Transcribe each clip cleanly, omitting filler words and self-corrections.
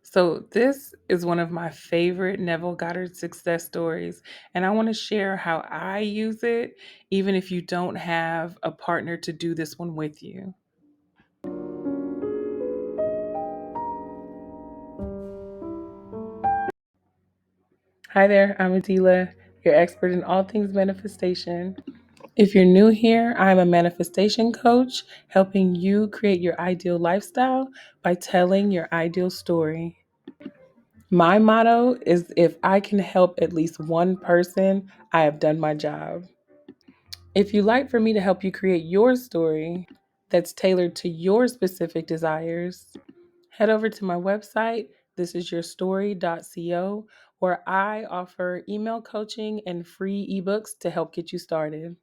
So, this is one of my favorite Neville Goddard success stories, and I want to share how I use it, even if you don't have a partner to do this one with you. Hi there, I'm Adila, your expert in all things manifestation. If you're new here, I'm a manifestation coach helping you create your ideal lifestyle by telling your ideal story. My motto is if I can help at least one person, I have done my job. If you'd like for me to help you create your story that's tailored to your specific desires, head over to my website, thisisyourstory.co, where I offer email coaching and free ebooks to help get you started.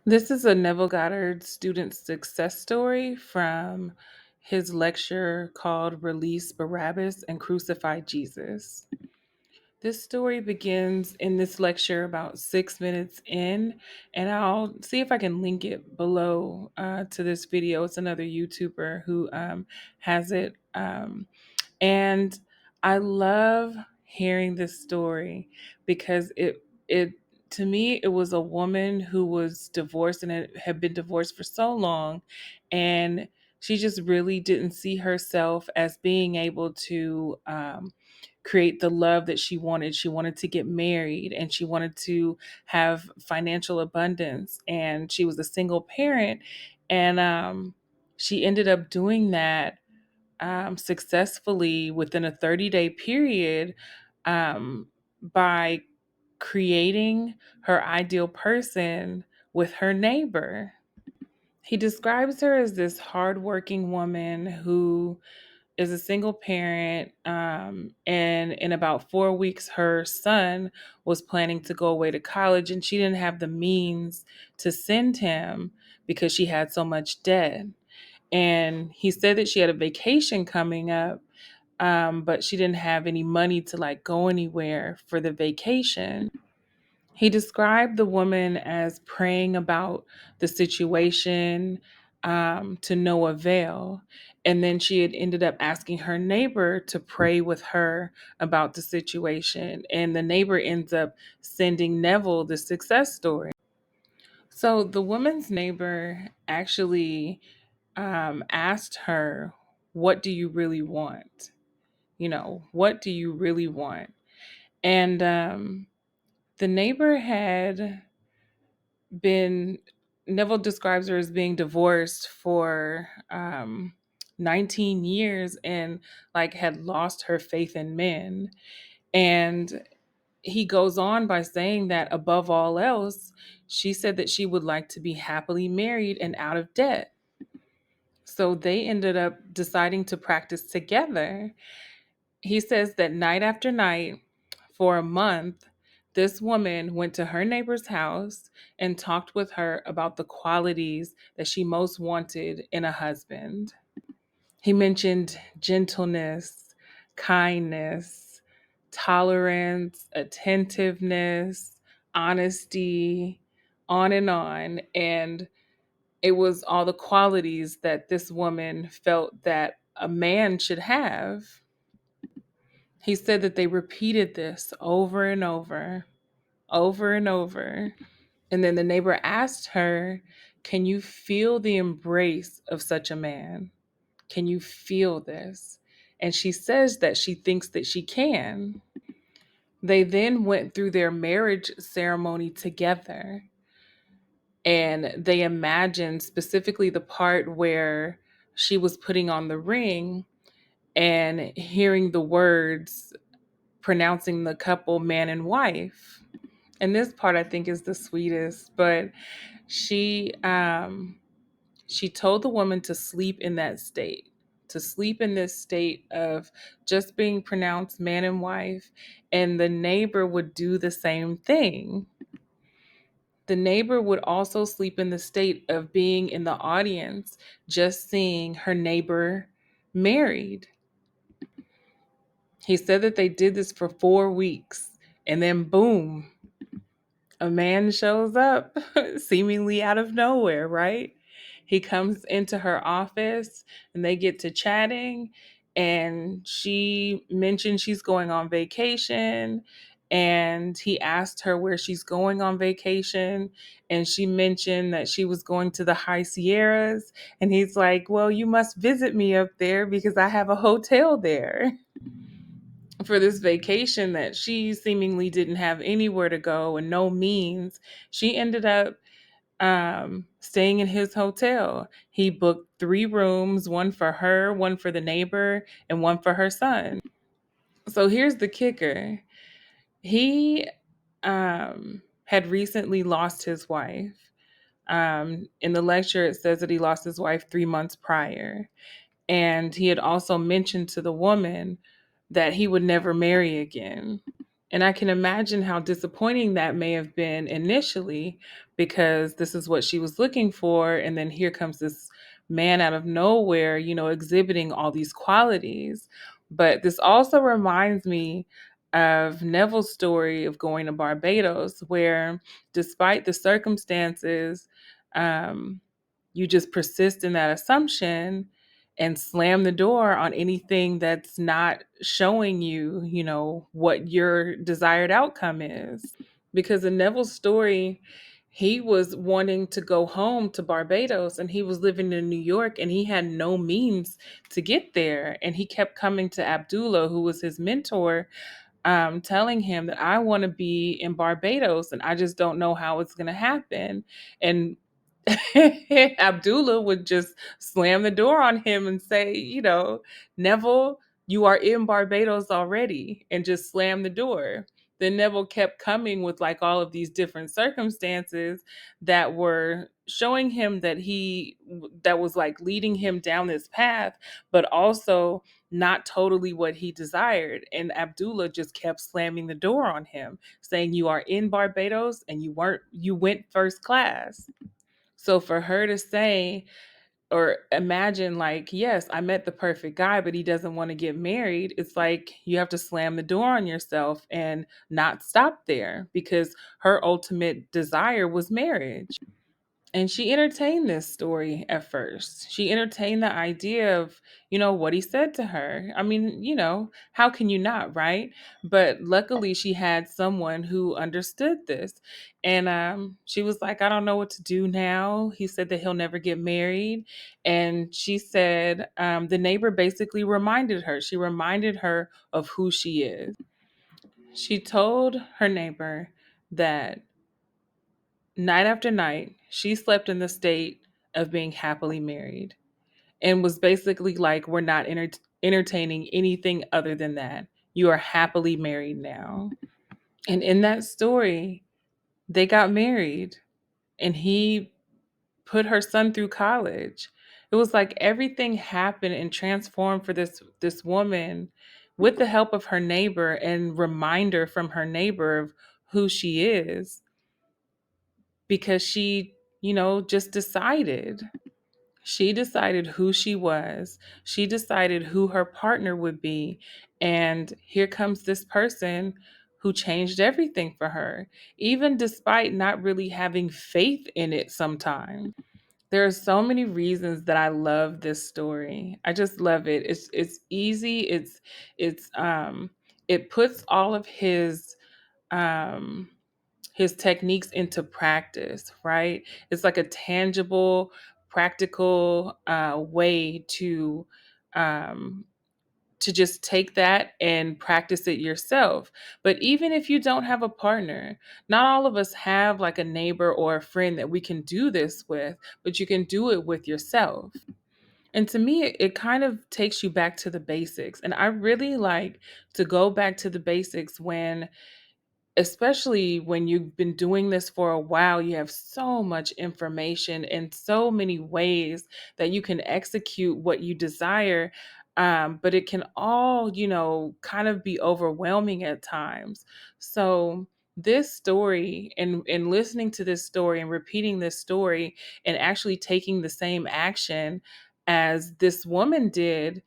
This is a Neville Goddard student success story from his lecture called Release Barabbas and Crucify Jesus. This story begins in this lecture about 6 minutes in, and I'll see if I can link it below to this video. It's another YouTuber who has it. And I love hearing this story because it to me it was a woman who was divorced and had been divorced for so long, and she just really didn't see herself as being able to create the love that she wanted. She wanted to get married and she wanted to have financial abundance, and she was a single parent, and she ended up doing that successfully within a 30-day period um, by creating her ideal person with her neighbor. He describes her as this hardworking woman who is a single parent, and in about 4 weeks, her son was planning to go away to college, and she didn't have the means to send him because she had so much debt. And he said that she had a vacation coming up, but she didn't have any money to like go anywhere for the vacation. He described the woman as praying about the situation to no avail. And then she had ended up asking her neighbor to pray with her about the situation. And the neighbor ends up sending Neville the success story. So the woman's neighbor actually asked her, "What do you really want? What do you really want?" And the neighbor had been, Neville describes her as being divorced for 19 years and like had lost her faith in men. And he goes on by saying that above all else, she said that she would like to be happily married and out of debt. So they ended up deciding to practice together. He says that night after night for a month, this woman went to her neighbor's house and talked with her about the qualities that she most wanted in a husband. He mentioned gentleness, kindness, tolerance, attentiveness, honesty, on and on. And it was all the qualities that this woman felt that a man should have. He said that they repeated this over and over, over and over. And then the neighbor asked her, "Can you feel the embrace of such a man? Can you feel this?" And she says that she thinks that she can. They then went through their marriage ceremony together, and they imagined specifically the part where she was putting on the ring and hearing the words pronouncing the couple man and wife. And this part I think is the sweetest, but she she told the woman to sleep in that state, to sleep in this state of just being pronounced man and wife, and the neighbor would do the same thing. The neighbor would also sleep in the state of being in the audience, just seeing her neighbor married. He said that they did this for 4 weeks, and then boom, a man shows up seemingly out of nowhere, right? He comes into her office and they get to chatting, and she mentioned she's going on vacation, and he asked her where she's going on vacation, and she mentioned that she was going to the High Sierras, and he's like, well, you must visit me up there because I have a hotel there for this vacation that she seemingly didn't have anywhere to go and no means. She ended up staying in his hotel. He booked 3 rooms, one for her, one for the neighbor, and one for her son. So here's the kicker. He had recently lost his wife. In the lecture, it says that he lost his wife 3 months prior. And he had also mentioned to the woman that he would never marry again. And I can imagine how disappointing that may have been initially, because this is what she was looking for. And then here comes this man out of nowhere, exhibiting all these qualities. But this also reminds me of Neville's story of going to Barbados, where despite the circumstances, um, you just persist in that assumption and slam the door on anything that's not showing you, what your desired outcome is. Because in Neville's story, he was wanting to go home to Barbados and he was living in New York and he had no means to get there. And he kept coming to Abdullah, who was his mentor, telling him that I want to be in Barbados and I just don't know how it's going to happen. And Abdullah would just slam the door on him and say, Neville, you are in Barbados already, and just slam the door. Then Neville kept coming with like all of these different circumstances that were showing him that was like leading him down this path, but also not totally what he desired. And Abdullah just kept slamming the door on him, saying, you are in Barbados and you went first class. So for her to say or imagine, like, yes, I met the perfect guy, but he doesn't want to get married, it's like you have to slam the door on yourself and not stop there, because her ultimate desire was marriage. And she entertained this story at first. She entertained the idea of, what he said to her. I mean, how can you not, right? But luckily, she had someone who understood this. And she was like, I don't know what to do now. He said that he'll never get married. And she said, the neighbor basically she reminded her of who she is. She told her neighbor that night after night, she slept in the state of being happily married, and was basically like, we're not entertaining anything other than that. You are happily married now. And in that story, they got married and he put her son through college. It was like everything happened and transformed for this woman with the help of her neighbor and reminder from her neighbor of who she is, because she, just decided. She decided who she was. She decided who her partner would be. And here comes this person who changed everything for her, even despite not really having faith in it sometimes. There are so many reasons that I love this story. I just love it. It's easy. It's it puts all of um his techniques into practice, right? It's like a tangible, practical way um, to just take that and practice it yourself. But even if you don't have a partner, not all of us have like a neighbor or a friend that we can do this with, but you can do it with yourself. And to me, it kind of takes you back to the basics. And I really like to go back to the basics especially when you've been doing this for a while. You have so much information and so many ways that you can execute what you desire. But it can all, kind of be overwhelming at times. So this story, and listening to this story and repeating this story and actually taking the same action as this woman did,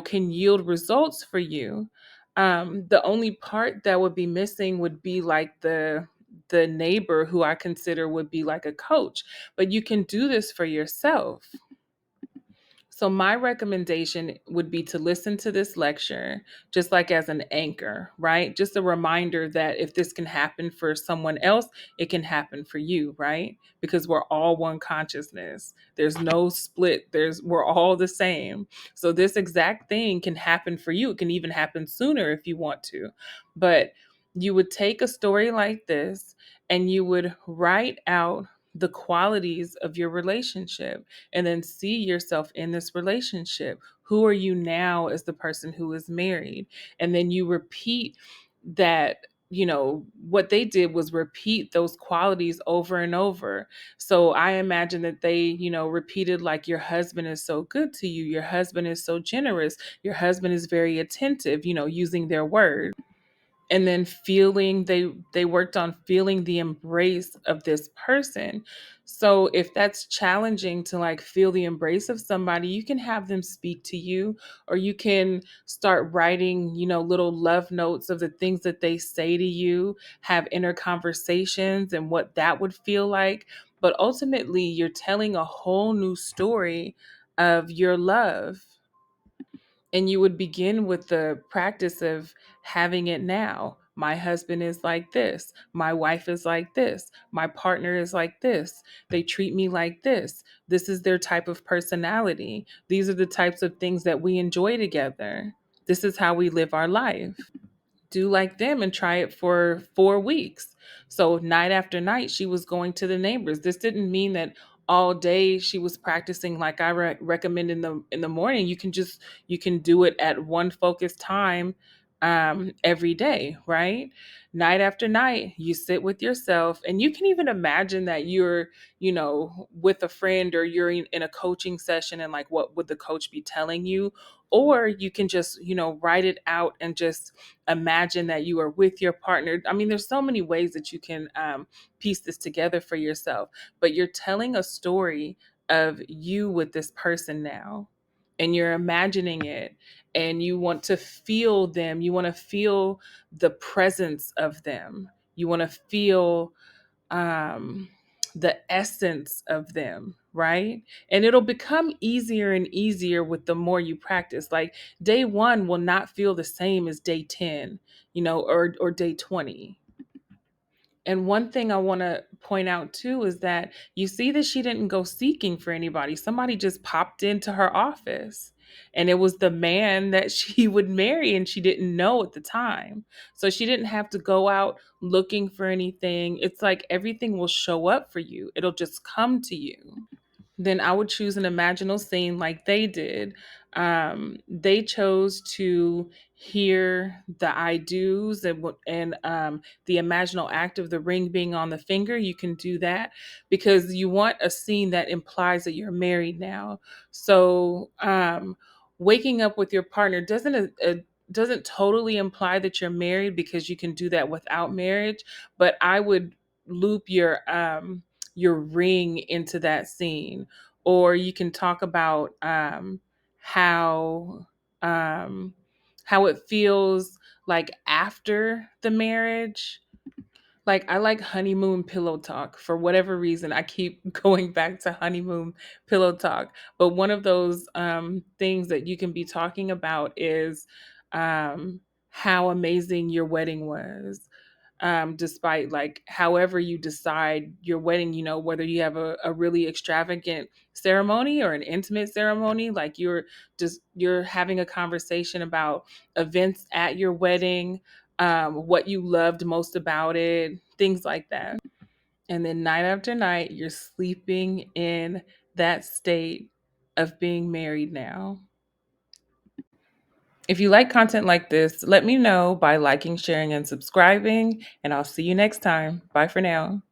can yield results for you. The only part that would be missing would be like the neighbor, who I consider would be like a coach, but you can do this for yourself. So, my recommendation would be to listen to this lecture just like as an anchor, right? Just a reminder that if this can happen for someone else, it can happen for you, right? Because we're all one consciousness. There's no split. We're all the same. So this exact thing can happen for you. It can even happen sooner if you want to. But you would take a story like this and you would write out the qualities of your relationship and then see yourself in this relationship. Who are you now as the person who is married? And then you repeat that. What they did was repeat those qualities over and over. So I imagine that they, repeated like, your husband is so good to you, your husband is so generous, your husband is very attentive, using their word. And then feeling, they worked on feeling the embrace of this person. So if that's challenging to like feel the embrace of somebody, you can have them speak to you, or you can start writing, little love notes of the things that they say to you, have inner conversations and what that would feel like. But ultimately you're telling a whole new story of your love. And you would begin with the practice of having it now. My husband is like this. My wife is like this. My partner is like this. They treat me like this. This is their type of personality. These are the types of things that we enjoy together. This is how we live our life. Do like them and try it for 4 weeks. So night after night, she was going to the neighbors. This didn't mean that all day she was practicing like I recommend in the morning. You can do it at one focused time every day, right? Night after night, you sit with yourself, and you can even imagine that you're, with a friend, or you're in a coaching session, and like, what would the coach be telling you? Or you can just, write it out and just imagine that you are with your partner. I mean, there's so many ways that you can piece this together for yourself, but you're telling a story of you with this person now, and you're imagining it, and you want to feel them. You want to feel the presence of them. You want to feel um, the essence of them, right? And it'll become easier and easier with the more you practice. Like, day one will not feel the same as day 10, or day 20. And one thing I want to point out too is that you see that she didn't go seeking for anybody. Somebody just popped into her office, and it was the man that she would marry, and she didn't know at the time. So she didn't have to go out looking for anything. It's like everything will show up for you, it'll just come to you. Then I would choose an imaginal scene like they did. They chose to hear the I do's, and the imaginal act of the ring being on the finger. You can do that because you want a scene that implies that you're married now. So waking up with your partner doesn't totally imply that you're married, because you can do that without marriage. But I would loop your ring into that scene. Or you can talk about how um, how it feels like after the marriage. Like, I like honeymoon pillow talk. For whatever reason, I keep going back to honeymoon pillow talk. But one of those things that you can be talking about is how amazing your wedding was, despite like however you decide your wedding, whether you have a really extravagant ceremony or an intimate ceremony. Like, you're having a conversation about events at your wedding, what you loved most about it, things like that. And then night after night, you're sleeping in that state of being married now. If you like content like this, let me know by liking, sharing, and subscribing, and I'll see you next time. Bye for now.